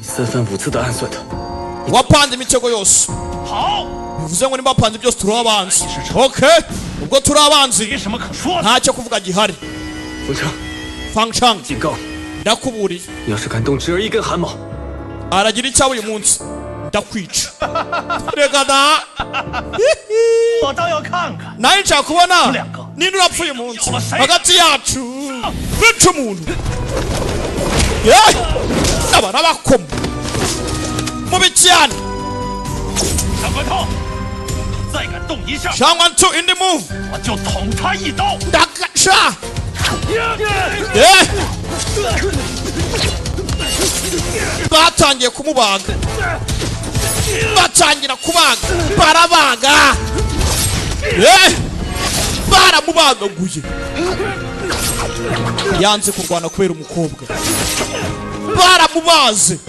三番五次的暗算他。wapanze imitego yose. bivuze ngo nimba wapanze byose turi abanzi. Okay, ubwo turi abanzi ntacyo kuvuga gihari. 方昌， 警告， ndakuburiye 你要是敢动侄儿一根汗毛， aragira icyaha uyu munsi ndakwica. Reka da. 我倒要看看 nawe nshaka kubona ninde urapfa uyu munsi hagati yacu bica umuntu. Abana bakoma mubi cyane. 长官头，再敢动一下， Shangwan 2 in the move. 我就捅他一刀。 ndakasha. batangiye kumubaga, batangira kubaga, barabaga, baramubagaguye. yanze kurwana kubera umukobwa, baramubaze.